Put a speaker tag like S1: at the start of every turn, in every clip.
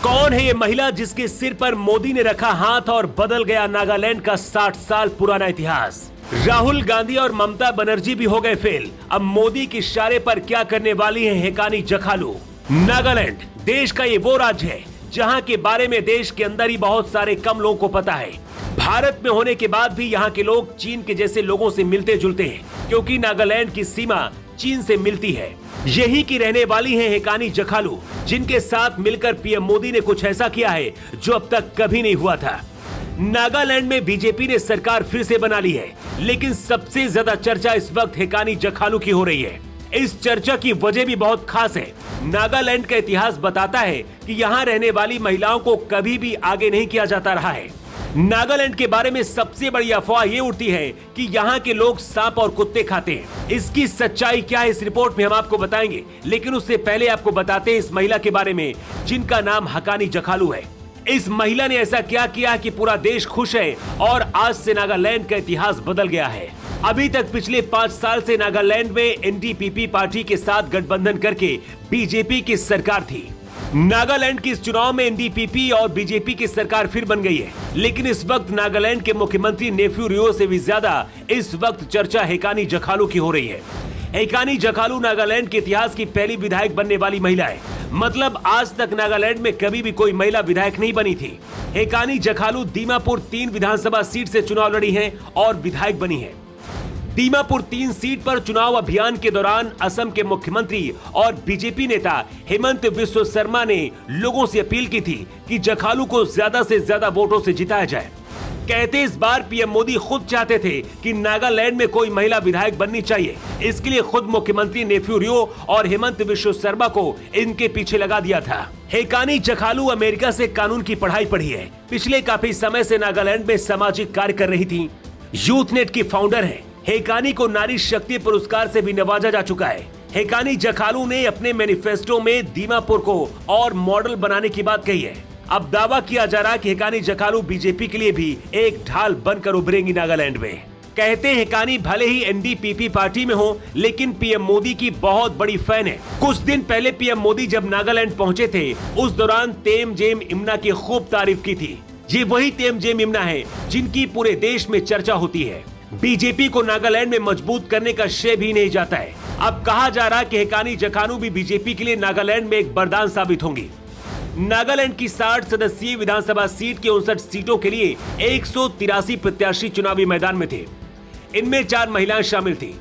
S1: कौन है ये महिला जिसके सिर पर मोदी ने रखा हाथ और बदल गया नागालैंड का 60 साल पुराना इतिहास। राहुल गांधी और ममता बनर्जी भी हो गए फेल। अब मोदी के इशारे पर क्या करने वाली है हेकानी जखालू। नागालैंड देश का ये वो राज्य है जहां के बारे में देश के अंदर ही बहुत सारे कम लोगों को पता है। भारत में होने के बाद भी यहाँ के लोग चीन के जैसे लोगों से मिलते जुलते हैं, क्योंकि नागालैंड की सीमा चीन से मिलती है। यही की रहने वाली है हेकानी जखालू, जिनके साथ मिलकर पीएम मोदी ने कुछ ऐसा किया है जो अब तक कभी नहीं हुआ था। नागालैंड में बीजेपी ने सरकार फिर से बना ली है, लेकिन सबसे ज्यादा चर्चा इस वक्त हेकानी जखालू की हो रही है। इस चर्चा की वजह भी बहुत खास है। नागालैंड का इतिहास बताता है कि यहाँ रहने वाली महिलाओं को कभी भी आगे नहीं किया जाता रहा है। नागालैंड के बारे में सबसे बड़ी अफवाह ये उड़ती है कि यहाँ के लोग सांप और कुत्ते खाते हैं। इसकी सच्चाई क्या है इस रिपोर्ट में हम आपको बताएंगे, लेकिन उससे पहले आपको बताते हैं इस महिला के बारे में जिनका नाम हेकानी जखालू है। इस महिला ने ऐसा क्या किया कि पूरा देश खुश है और आज से नागालैंड का इतिहास बदल गया है। अभी तक पिछले 5 साल से नागालैंड में एनडीपीपी पार्टी के साथ गठबंधन करके बीजेपी की सरकार थी। नागालैंड के इस चुनाव में एनडीपीपी और बीजेपी की सरकार फिर बन गई है, लेकिन इस वक्त नागालैंड के मुख्यमंत्री नेफ्यू रियो से भी ज्यादा इस वक्त चर्चा हेकानी जखालू की हो रही है। हेकानी जखालू नागालैंड के इतिहास की पहली विधायक बनने वाली महिला है। मतलब आज तक नागालैंड में कभी भी कोई महिला विधायक नहीं बनी थी। हेकानी जखालू दीमापुर 3 विधानसभा सीट से चुनाव लड़ी है और विधायक बनी है। दीमापुर 3 सीट पर चुनाव अभियान के दौरान असम के मुख्यमंत्री और बीजेपी नेता हेमंत बिस्व शर्मा ने लोगों से अपील की थी कि जखालू को ज्यादा से ज्यादा वोटों से जिताया जाए। कहते इस बार पीएम मोदी खुद चाहते थे कि नागालैंड में कोई महिला विधायक बननी चाहिए। इसके लिए खुद मुख्यमंत्री नेफ्यू रियो और हेमंत बिस्व शर्मा को इनके पीछे लगा दिया था। हेकानी जखालू अमेरिका से कानून की पढ़ाई पढ़ी है। पिछले काफी समय से नागालैंड में सामाजिक कार्य कर रही थी। यूथ नेट की फाउंडर है। हेकानी को नारी शक्ति पुरस्कार से भी नवाजा जा चुका है। हेकानी जखालू ने अपने मैनिफेस्टो में दीमापुर को और मॉडल बनाने की बात कही है। अब दावा किया जा रहा है कि हेकानी जखालू बीजेपी के लिए भी एक ढाल बनकर उभरेंगी नागालैंड में। कहते हैं हेकानी भले ही एनडीपीपी पार्टी में हो, लेकिन पीएम मोदी की बहुत बड़ी फैन है। कुछ दिन पहले पीएम मोदी जब नागालैंड पहुंचे थे, उस दौरान तेमजेम इम्ना की खूब तारीफ की थी। ये वही तेमजेम इम्ना है जिनकी पूरे देश में चर्चा होती है। बीजेपी को नागालैंड में मजबूत करने का श्रेय भी नहीं जाता है। अब कहा जा रहा है कि हेकानी जखालू भी बीजेपी के लिए नागालैंड में एक वरदान साबित होंगी। नागालैंड की 60 सदस्यीय विधानसभा सीट के 59 सीटों के लिए 183 प्रत्याशी चुनावी मैदान में थे। इनमें 4 महिलाएं शामिल थी,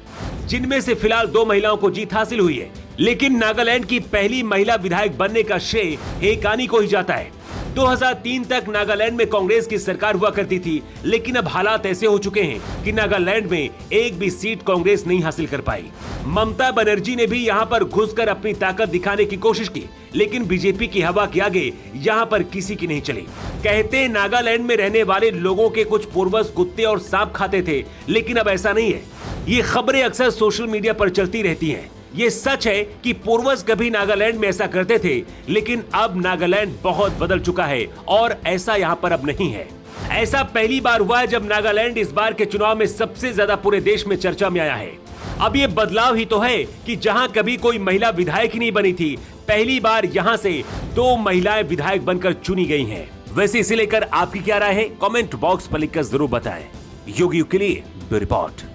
S1: जिनमें से फिलहाल 2 महिलाओं को जीत हासिल हुई है। लेकिन नागालैंड की पहली महिला विधायक बनने का श्रेय हेकानी को ही जाता है। 2003 तक नागालैंड में कांग्रेस की सरकार हुआ करती थी, लेकिन अब हालात ऐसे हो चुके हैं कि नागालैंड में एक भी सीट कांग्रेस नहीं हासिल कर पाई। ममता बनर्जी ने भी यहां पर घुसकर अपनी ताकत दिखाने की कोशिश की, लेकिन बीजेपी की हवा के आगे यहां पर किसी की नहीं चली। कहते हैं नागालैंड में रहने वाले लोगों के कुछ पूर्वज कुत्ते और सांप खाते थे, लेकिन अब ऐसा नहीं है। ये खबरें अक्सर सोशल मीडिया पर चलती रहती हैं। ये सच है कि पूर्वज कभी नागालैंड में ऐसा करते थे, लेकिन अब नागालैंड बहुत बदल चुका है और ऐसा यहाँ पर अब नहीं है। ऐसा पहली बार हुआ है जब नागालैंड इस बार के चुनाव में सबसे ज्यादा पूरे देश में चर्चा में आया है। अब ये बदलाव ही तो है कि जहाँ कभी कोई महिला विधायक ही नहीं बनी थी, पहली बार यहाँ से 2 महिलाएं विधायक बनकर चुनी गई हैं। वैसे इसे लेकर आपकी क्या राय है, कमेंट बॉक्स पर लिखकर जरूर बताएं। योगी के लिए ब्यूरो रिपोर्ट।